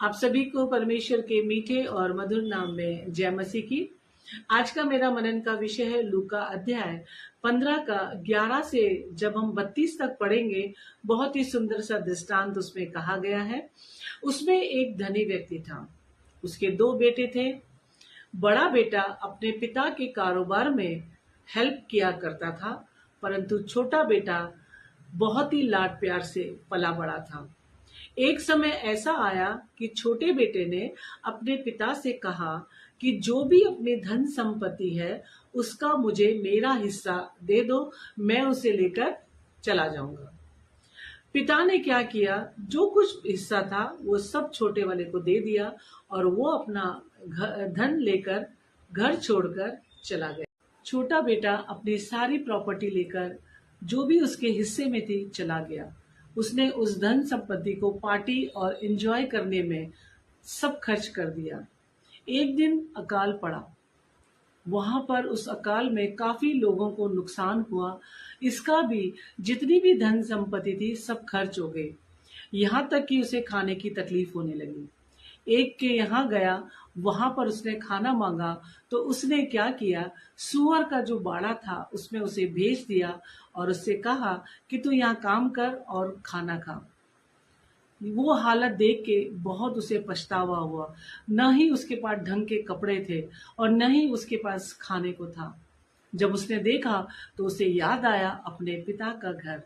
आप सभी को परमेश्वर के मीठे और मधुर नाम में जय मसीह की। आज का मेरा मनन का विषय है लूका अध्याय 15 का 11 से जब हम 32 तक पढ़ेंगे। बहुत ही सुंदर सा दृष्टांत उसमें कहा गया है। उसमें एक धनी व्यक्ति था, उसके दो बेटे थे। बड़ा बेटा अपने पिता के कारोबार में हेल्प किया करता था, परंतु छोटा बेटा बहुत ही लाड प्यार से पला बड़ा था। एक समय ऐसा आया कि छोटे बेटे ने अपने पिता से कहा कि जो भी अपनी धन संपत्ति है उसका मुझे मेरा हिस्सा दे दो, मैं उसे लेकर चला जाऊंगा। पिता ने क्या किया, जो कुछ हिस्सा था वो सब छोटे वाले को दे दिया और वो अपना धन लेकर घर छोड़कर चला गया। छोटा बेटा अपनी सारी प्रॉपर्टी लेकर जो भी उसके हिस्से में थी चला गया। उसने उस धन संपत्ति को पार्टी और एंजॉय करने में सब खर्च कर दिया। एक दिन अकाल पड़ा। वहां पर उस अकाल में काफी लोगों को नुकसान हुआ। इसका भी जितनी भी धन संपत्ति थी सब खर्च हो गई। यहाँ तक कि उसे खाने की तकलीफ होने लगी। एक के यहाँ गया, वहां पर उसने खाना मांगा तो उसने क्या किया, सुअर का जो बाड़ा था उसमें उसे भेज दिया और उससे कहा कि तू यहाँ काम कर और खाना खा। वो हालत देख के बहुत उसे पछतावा हुआ। न ही उसके पास ढंग के कपड़े थे और न ही उसके पास खाने को था। जब उसने देखा तो उसे याद आया अपने पिता का घर।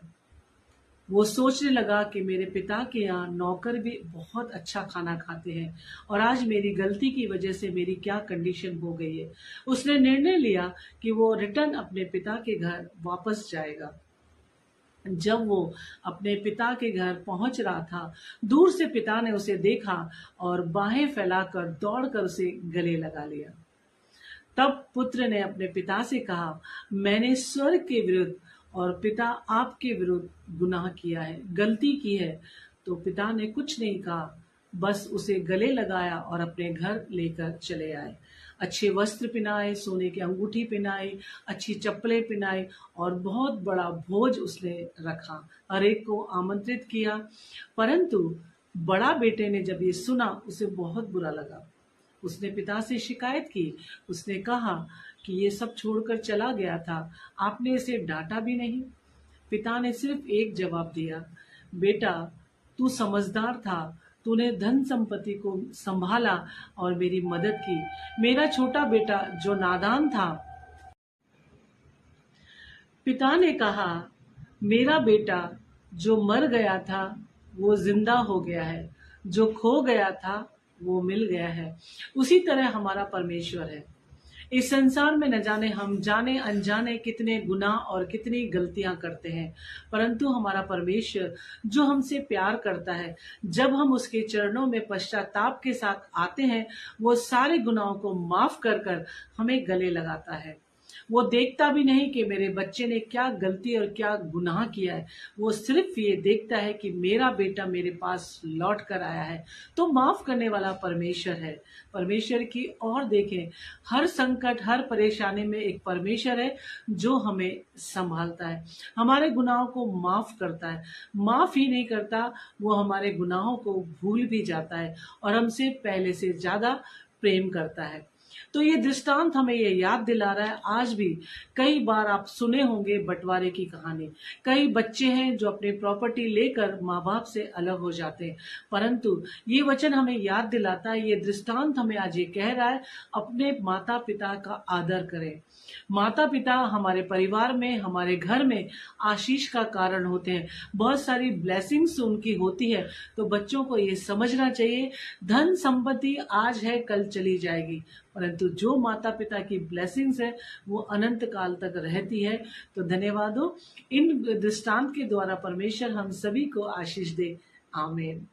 वो सोचने लगा कि मेरे पिता के यहाँ नौकर भी बहुत अच्छा खाना खाते हैं और आज मेरी गलती की वजह से मेरी क्या कंडीशन हो गई है। उसने निर्णय लिया कि वो रिटर्न अपने पिता के घर वापस जाएगा। जब वो अपने पिता के घर पहुंच रहा था, दूर से पिता ने उसे देखा और बाहें फैलाकर दौड़कर उसे गले लगा लिया। तब पुत्र ने अपने पिता से कहा, मैंने स्वर्ग के विरुद्ध और पिता आपके विरुद्ध गुनाह किया है, गलती की है। तो पिता ने कुछ नहीं कहा, बस उसे गले लगाया और अपने घर लेकर चले आए। अच्छे वस्त्र पहनाए, सोने की अंगूठी पहनाई, अच्छी चप्पलें पहनाई और बहुत बड़ा भोज उसने रखा। हर एक को आमंत्रित किया। परंतु बड़ा बेटे ने जब ये सुना उसे बहुत बुरा लगा। उसने पिता से शिकायत की। उसने कहा कि ये सब छोड़कर चला गया था, आपने इसे डांटा भी नहीं। पिता ने सिर्फ एक जवाब दिया, बेटा तू समझदार था, तूने धन संपत्ति को संभाला और मेरी मदद की। मेरा छोटा बेटा जो नादान था, पिता ने कहा, मेरा बेटा जो मर गया था वो जिंदा हो गया है, जो खो गया था वो मिल गया है। उसी तरह हमारा परमेश्वर है। इस संसार में न जाने हम जाने अनजाने कितने गुनाह और कितनी गलतियां करते हैं, परंतु हमारा परमेश्वर जो हमसे प्यार करता है, जब हम उसके चरणों में पश्चाताप के साथ आते हैं, वो सारे गुनाहों को माफ कर कर हमें गले लगाता है। वो देखता भी नहीं कि मेरे बच्चे ने क्या गलती और क्या गुनाह किया है। वो सिर्फ ये देखता है कि मेरा बेटा मेरे पास लौट कर आया है। तो माफ करने वाला परमेश्वर है। परमेश्वर की और देखें, हर संकट हर परेशानी में एक परमेश्वर है जो हमें संभालता है, हमारे गुनाहों को माफ करता है। माफ ही नहीं करता, वो हमारे गुनाहों को भूल भी जाता है और हमसे पहले से ज्यादा प्रेम करता है। तो ये दृष्टांत हमें ये याद दिला रहा है। आज भी कई बार आप सुने होंगे बंटवारे की कहानी। कई बच्चे हैं जो अपनी प्रॉपर्टी लेकर माँ बाप से अलग हो जाते हैं, परंतु ये वचन हमें याद दिलाता है, ये दृष्टांत हमें आज ये कह रहा है, अपने माता पिता का आदर करें। माता पिता हमारे परिवार में, हमारे घर में आशीष का कारण होते हैं। बहुत सारी ब्लेसिंग्स उनकी होती है। तो बच्चों को ये समझना चाहिए, धन संपत्ति आज है कल चली जाएगी, परंतु जो माता पिता की ब्लेसिंग्स है वो अनंत काल तक रहती है। तो धन्यवाद हो। इन दृष्टांत के द्वारा परमेश्वर हम सभी को आशीष दे। आमीन।